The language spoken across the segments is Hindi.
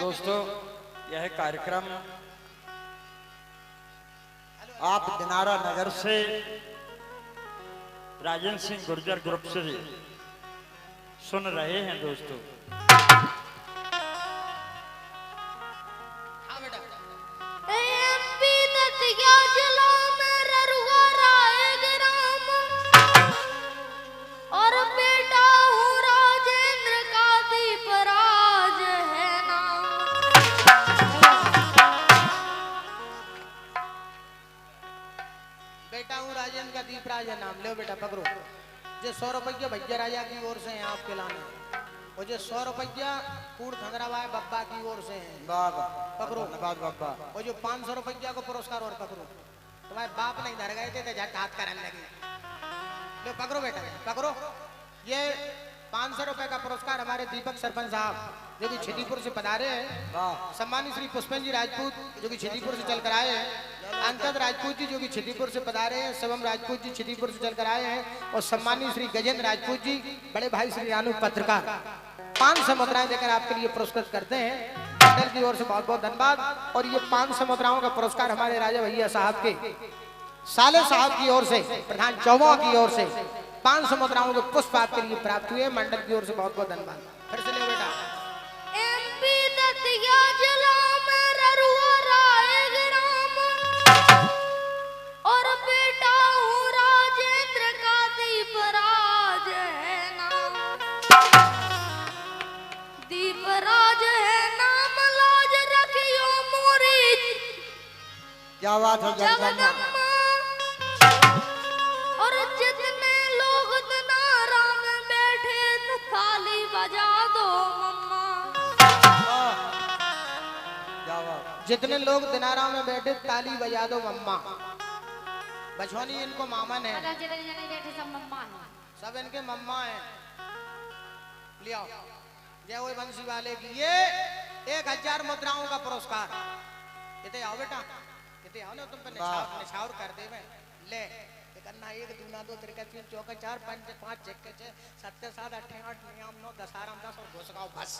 दोस्तों यह कार्यक्रम आप दिनारा नगर से राजेंद्र सिंह गुर्जर ग्रुप से सुन रहे हैं दोस्तों। और बेटा हूँ राजेंद्र का दीपराज है नाम। बेटा हूँ राजेंद्र का दीपराज है नाम। लो बेटा पकड़ो। जो 100 रुपया भैया राजा की ओर से हैं आपके लाने, और जो 100 रुपया कूड़ खंगरावा बब्बा की ओर से हैं। बाबा पकड़ो। धन्यवाद बाबा। और जो 500 रुपया को पुरस्कार और पकड़ो। तुम्हारे बाप नहीं धर गए थे तो झट हाथ करने लगे। लो पकड़ो बेटा पकड़ो। ये 500 रुपए का पुरस्कार हमारे दीपक सरपंच साहब जो कि छिदीपुर से पधारे हैं, सम्मानित श्री पुष्पन जी राजपूत जो कि छिदीपुर से चलकर आए हैं, अंकद राजपूत जी जो कि छिदीपुर से पधारे हैं, शिवम राजपूत जी छिदीपुर से चलकर आए हैं, और सम्मानित श्री गजेंद्र राजपूत जी बड़े भाई श्री रानू पत्रकार 500 मुद्राएं देकर आपके लिए पुरस्कृत करते हैं। मंडल की ओर से बहुत बहुत धन्यवाद। और ये 500 मुद्राओं का पुरस्कार हमारे राजा भैया साहब के साले साहब की ओर से, प्रधान चौबा की ओर से 500 मुद्राओं के पुष्प आपके लिए प्राप्त हुए। मंडल की ओर से बहुत बहुत धन्यवाद। फिर से ले बेटा। एमपी दतिया जिला में ररुआ रायग्राम, और बेटा हूँ राजेंद्र का दीपराज है नाम। दीपराज है नाम, लाज रखियो मोरी क्या बात है जगदम्बा। और जितने लोग दिनारा में बैठे थाली बजा दो मम्मा। जितने लोग दिनारा में बैठे ताली बजा दो मम्मा। बछौनी इनको मामन है, बैठे सब मम्मा है। सब इनके मम्मा हैं। ले आओ जय वो बंसी वाले की ये 1000 मुद्राओं का पुरस्कार। इतने आओ बेटा, इतने आओ ना, तुम पे निछावर कर दे। ले करना 1 2 2 3 4 4 4 5 5 6 7 7 8 8 9 9 10 11 10 और घुसकाओ बस।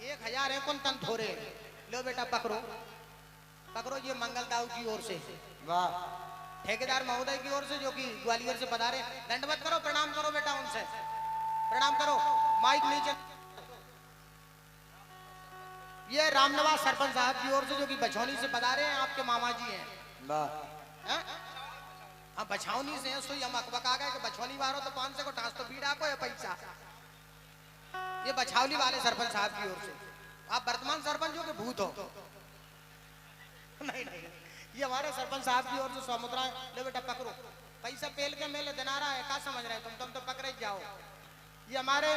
1000 है कौन तन थोड़े। लो बेटा पकड़ो पकड़ो। ये मंगल दाऊ की ओर से, वाह, ठेकेदार महोदय की ओर से जो कि ग्वालियर से पधारे। दंडवत करो, प्रणाम करो बेटा, उनसे प्रणाम करो। माइक नीचे। ये रामनवाज सरपंच साहब की ओर से जो कि बछौनी से पधारे हैं, आपके मामा जी हैं। हाँ बछौनी से सोई हम अकबक आ गए कि बछौनी बारो तो 500 को टास तो बीड़ा को या पैसा। ये बछौली वाले सरपंच साहब की ओर से। आप वर्तमान सरपंच हो कि भूत हो? नहीं नहीं, ये हमारे सरपंच साहब की ओर से 100 मुद्राएं। ले बेटा पकड़ो। पैसा पेल के मेले दिनारा है, क्या समझ रहे तुम तो पकड़े जाओ। ये हमारे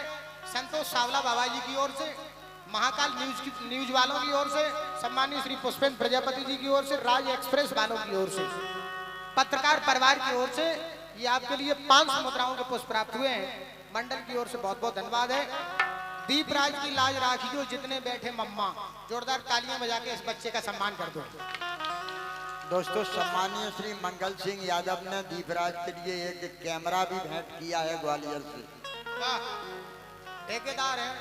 संतोष सावला बाबा जी की ओर से, महाकाल न्यूज वालों की ओर से, सम्मानित श्री पुष्पेंद्र प्रजापति जी की ओर से, राज एक्सप्रेस वालों की ओर से, पत्रकार परिवार की ओर से ये आपके लिए 500 मुद्राओं के पुष्प प्राप्त हुए हैं। मंडल की ओर से बहुत बहुत धन्यवाद है। दीपराज की लाज राखियो जितने बैठे मम्मा। जोरदार तालियां बजा के इस बच्चे का सम्मान कर दो। दोस्तों सम्मानीय श्री मंगल सिंह यादव ने दीपराज के लिए एक कैमरा भी भेंट किया है ग्वालियर से। ठेकेदार है,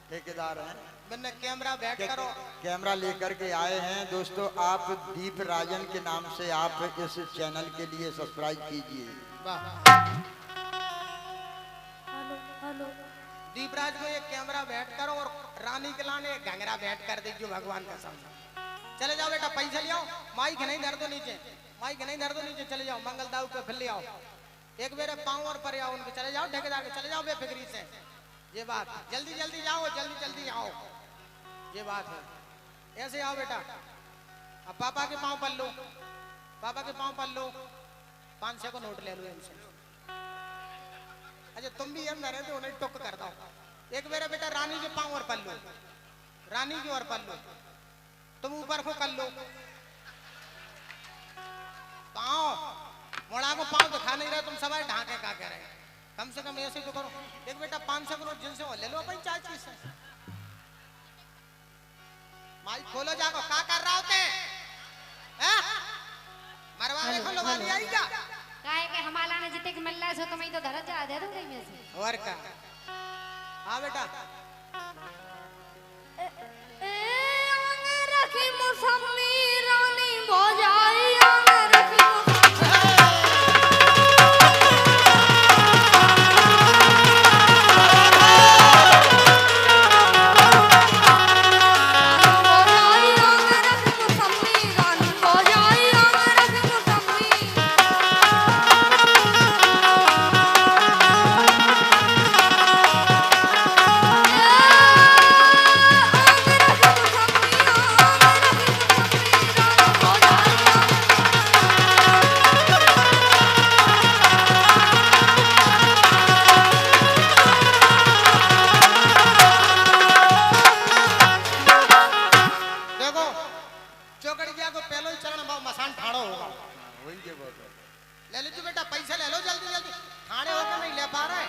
ठेकेदार हैं। मैंने कैमरा बैठ करो, कैमरा लेकर के आए हैं। दोस्तों आप दीप राजन के नाम से आप इस चैनल के लिए सब्सक्राइब कीजिए। दीपराज को एक कैमरा बैठ करो और रानी के लाने एक घंगरा बैठ कर दीजिए भगवान का सामने। चले जाओ बेटा, पैसा ले आओ। माइक नहीं धर दो नीचे, माइक नहीं धर दो नीचे। चले जाओ मंगल दाऊ पे फिर ले आओ। एक मेरे पाँव और पर आओ उनके। चले जाओ ठेकेदार के, चले जाओ बेफिक्री से। ये बात जल्दी जल्दी जाओ, जल्दी जल्दी आओ। ये बात है, ऐसे आओ बेटा। अब पापा के पाँव पर लो, पापा के पाँव पर लो। 500 को नोट ले लो इनसे। अच्छा तुम भी हम रहे थे, उन्हें टुक कर दो। एक मेरा बेटा रानी के पाँव और पर लो, रानी की ओर पर लो। तुम ऊपर को कर लो पाँव। मोड़ा को पाँव दिखा नहीं रहे तुम, सवाल ढांके का कह रहे हैं। कम से कम ऐसे तो करो। एक बेटा 500 करोड़ जिनसे हो ले लो भाई, चाची से। माइक खोलो, जागो, क्या कर रहा होते मरवाने को लोग आई क्या? काहे के हमारा ने जितने मिल रहा है सो तुम्हें तो धरत जा दे दो कहीं में से। और का? हाँ बेटा आंग रखी मौसमी रानी भौजाई आंग रखी ले लीजिए बेटा, पैसे ले लो जल्दी जल्दी। खाने होकर नहीं ले पा रहे,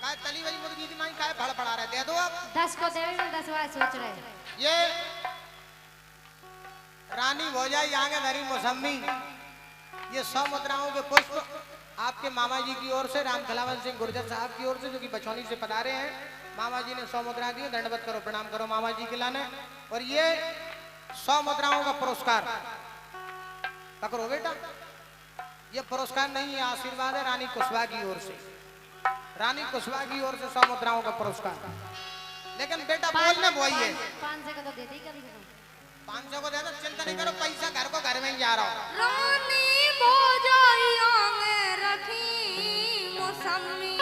काय तली वाली मुर्गी की माई काय फड़फड़ा रहे, दे दो आप। 10 को दे, 10 वाला सोच रहे। ये रानी भौजाई आगे धरी मौसमी, ये 100 मुद्राओं के पुष्प आपके मामा जी की ओर से, राम खलावन सिंह गुर्जर साहब की ओर से, जो कि बचौनी से पधारे हैं। मामा जी ने 100 मुद्रा दी, दंडवत करो, प्रणाम करो मामा जी के लाने। और ये 100 मुद्राओं का पुरस्कार पकड़ो बेटा। ये पुरस्कार नहीं है, आशीर्वाद है रानी कुशवाहा की ओर से। रानी कुशवाहा की ओर से 100 मुद्राओं का पुरस्कार। लेकिन बेटा बोलने वही है, 500 का तो दे दी कभी। 500 को दे दो, चिंता नहीं करो, पैसा घर को घर में ही जा रहा हूँ। रानी भौजाई आंगे रखी मौसमी,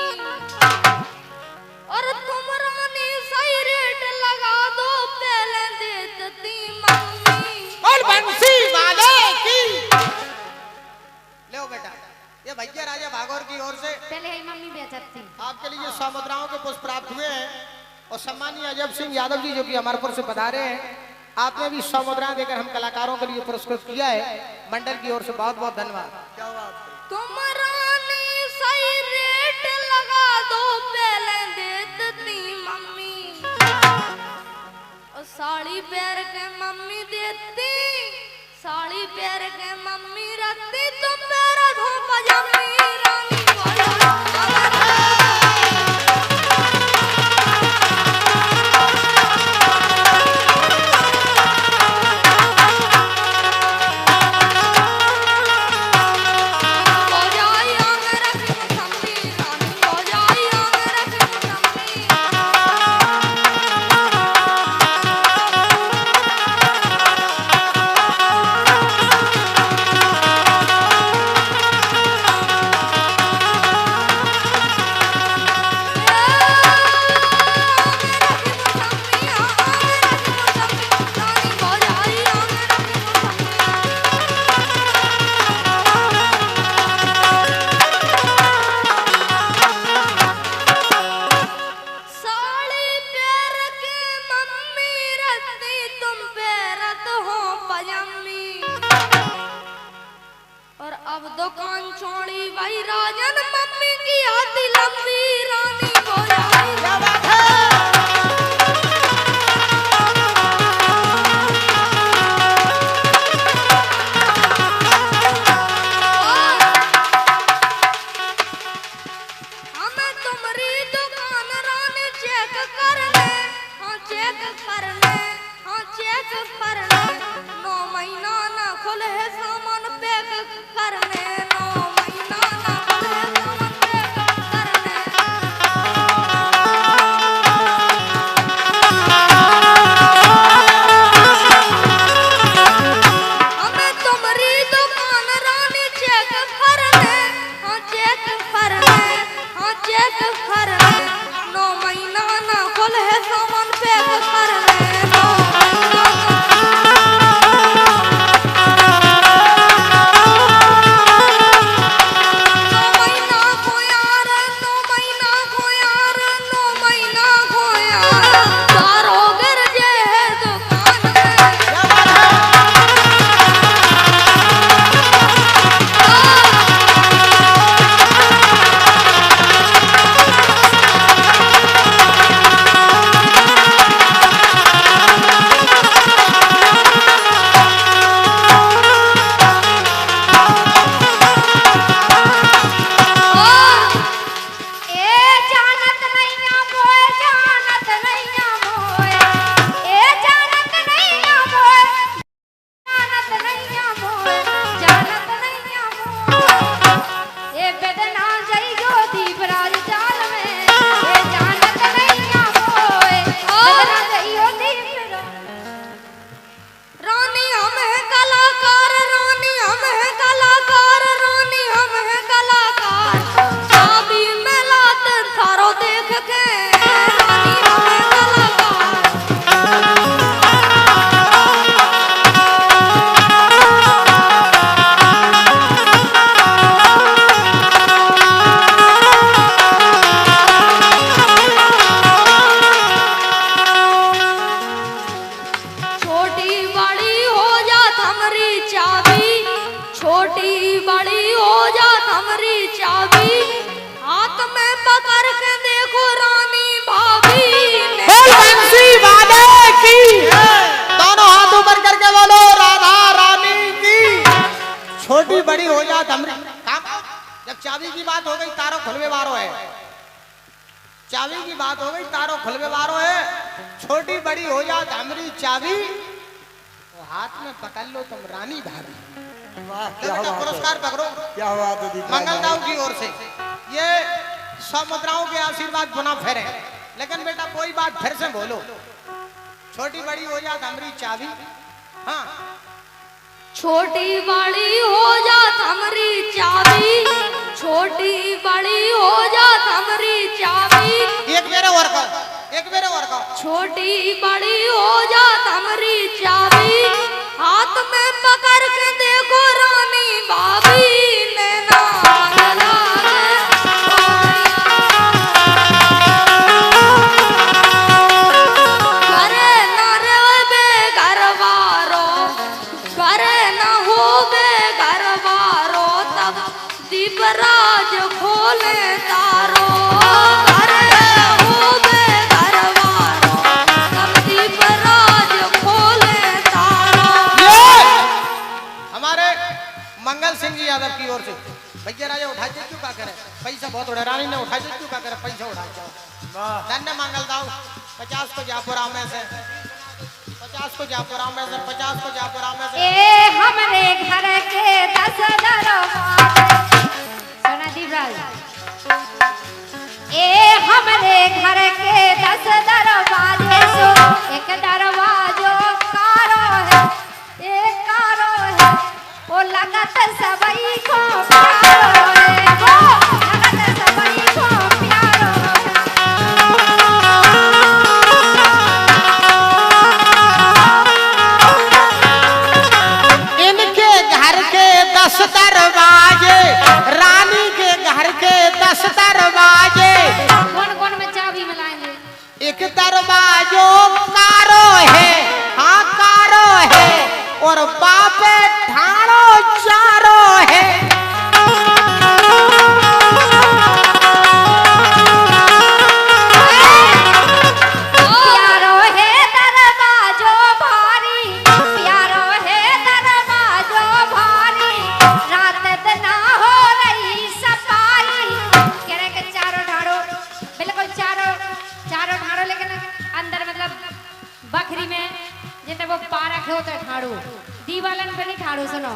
और तुम रानी सही रेट लगा दो, पहले देती मम्मी। और बंसी वाले की ले बेटा, ये भैया राजा भागौर की ओर से पहले ही मम्मी बेचती। आपके लिए 100 मुद्राओं के पुष्प प्राप्त हुए हैं। और सम्मानीय अजब सिंह यादव जी, जो कि हमारे से पधारे हैं, आपने भी 100 मुद्रा देकर हम कलाकारों के लिए पुरस्कृत किया है। मंडल की ओर से बहुत बहुत धन्यवाद। तुम रानी सही रेट लगा दो, पहले देती मम्मी। और साड़ी पहन के मम्मी देती, साड़ी पहन के मम्मी रखती, तुम पैर धो पजामी रानी भौजाई। और अब दुकान छोड़ी भाई राजन, मम्मी की आती लंबी रानी भौजाई। क्या बात है? हमें तुम्हारी दुकान रानी चेक करने, हाँ चेक करने, हाँ चेक करने। 9 महीना ना खुले सामान पैक करने, 9 महीना ना खुले सामान पैक करने। हमें तुम्हारी दुकान रानी चेक करने, हाँ चेक करने, हाँ चेक करने। 9 महीना ना खुले सामान पैक करने, 9 महीना ना। की दोनों हाथ ऊपर करके बोलो राधा रानी की। छोटी बड़ी हो जात हमरी जब चाबी की बात हो गई तारो खुलवे वारो है, चाबी की बात हो गई तारो खुलवे वारो है। छोटी बड़ी हो जात हमरी चाबी, तो हाथ में पकड़ लो तुम रानी भाभी। वाह क्या बेटा बात पुरस्कार है, पकड़ो क्या हुआ तो दीपराज मंगलदाऊ भाई? की ओर से ये 100 मुद्राओं के आशीर्वाद पुनः फेरे। लेकिन बेटा कोई बात फिर से बोलो, छोटी बड़ी हो जात हमरी चाबी। हाँ छोटी बड़ी हो जात हमरी चाबी, छोटी बड़ी हो जात हमरी चाबी, एक मेरे और कहो, एक मेरे और कहो। छोटी बड़ी हो जात हमरी चाबी, हाथ में पकड़ के देखो रानी भाभी, नैना लगा करे ना रे बेघरवारो, करे ना हो बेघरवारो, तब दीपराज खोले तारो, करे हो बेघरवारो, तब दीपराज खोले तारो। हमारे मंगल सिंह जी यादव की ओर से भैया राजा उठाए क्यों का करे पैसा बहुत उड़ा, रानी ने उठाए क्यों का करे पैसा उठाए जाओ। धन्य मंगलदाऊ 50 को जापुरा में से, 50 को जापुरा में से, 50 को जापुरा में से। ए हमरे घर के 10 दरवाजे, सुना दीपराज, ए हमरे घर के 10 दरवाजे, सो एक दरवाजो कारो है, एक कारो है, वो लगत सबई को प्यारो है, वो लगत सबई को प्यारो है। इनके घर के 10 दरवाजे, रानी के घर के 10 दरवाजे, कौन कौन में चाबी मिलाएंगे? एक दरवाजो कारो है, हाँ कारो है, और बापे ठाणो चारो है। प्यारो है दरवाजो भारी, प्यारो है दरवाजो भारी, रात दिन हो रही सफाई। कह रहे कि चारों ढाड़ो, बिल्कुल चारों चारों ढाड़ो, लेकिन अंदर मतलब बखरी में जितने वो पारक होते ठाड़ो, दीवालन पे नहीं ठाड़ो। सुनो,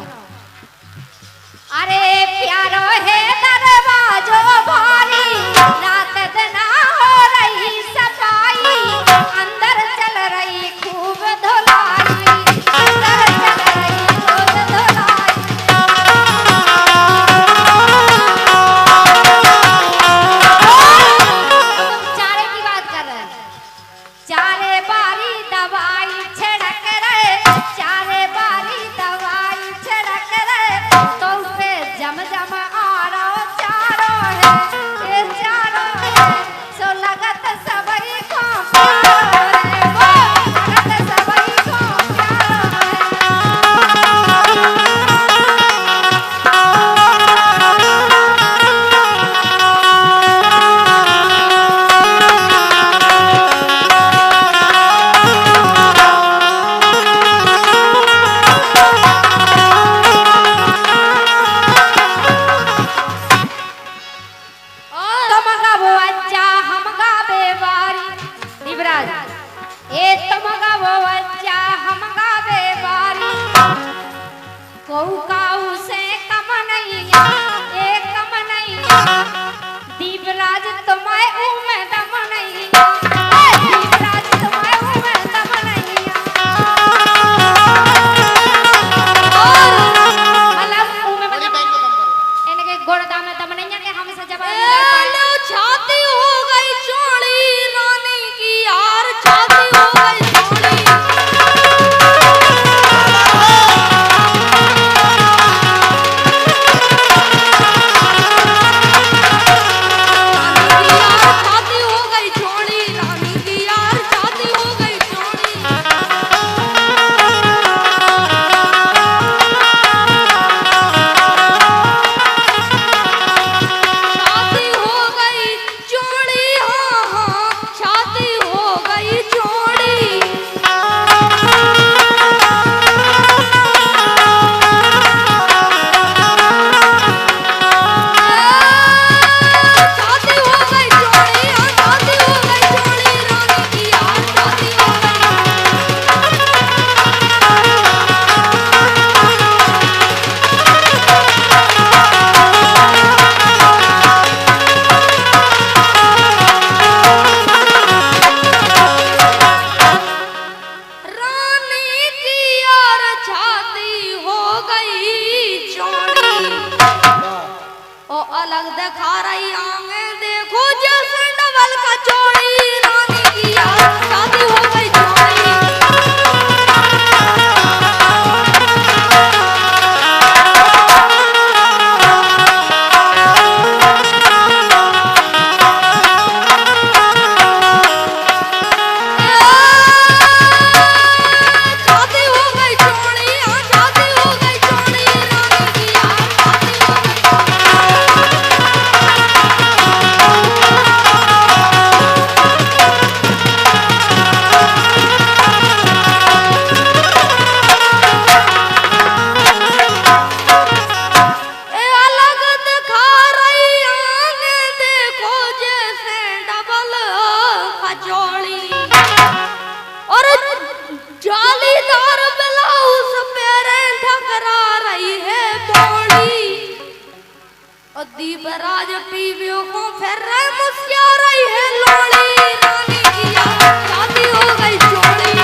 अरे प्यारो है दरवाजो भारी, रात दिन हो रही सफाई, अंदर चल रही खूब धुलाई, अंदर चल रही खूब धुलाई। चारे की बात कर रहे हैं, चारे बारी दवाई छिड़क रहे, चारे बारी दवाई छिड़क रहे, तो उसे जम जम आ रहा चारो है, ये चारो है, सो लगत सबई को प्यारो है, वो लगत सबई को प्यारो तुम गावो अच्छा हम गावे बारी, दीपराज ए तुम गावो अच्छा हम गावे बारी, कहू काऊ से कम नहीं ए कम नहीं, दीपराज तुम्हें उमे दम नहीं, दीपराज तुम्हें उमे दम नहीं, और मतलब उमे बड़ी मतलब बहन को कम करो। इनके गोड़दा में दम नहीं है कि हम इसे जवाब नहीं दे पाए। छाती हो गई चौड़ी रानी की यार, छाती हो गई चौड़ी, रानी की यार छाती दीपराज पीवियों को फिर रहे मुस्किया रही है लोड़ी रानी की यार शादी हो गई चोरी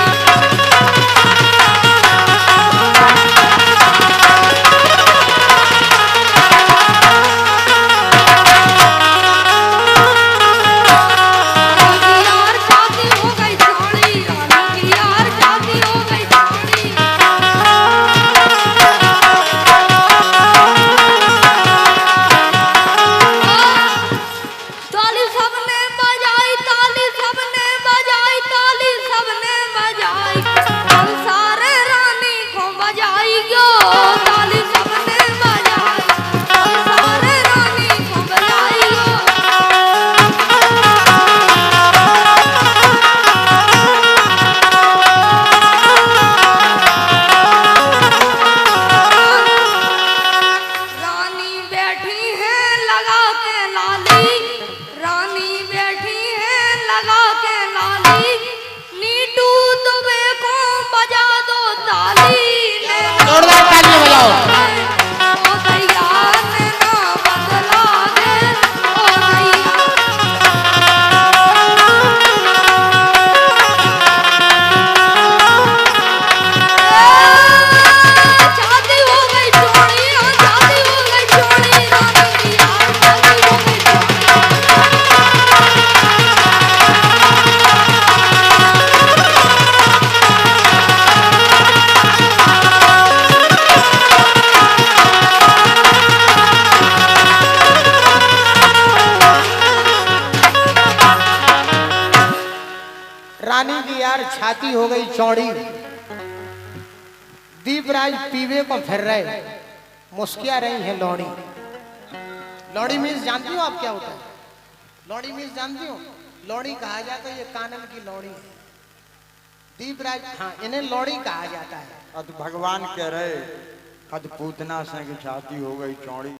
रानी की यार छाती हो गई चौड़ी दीपराज पीवे को फिर रहे मुस्किया रही है लौड़ी लौड़ी मीन्स जानती हो आप क्या होता है लौड़ी मीन्स जानती हो लौड़ी कहा जाता है ये कानन की लौड़ी है दीपराज हाँ इन्हें लौड़ी कहा जाता है अब भगवान कह रहे अब पूतना से की छाती हो गई चौड़ी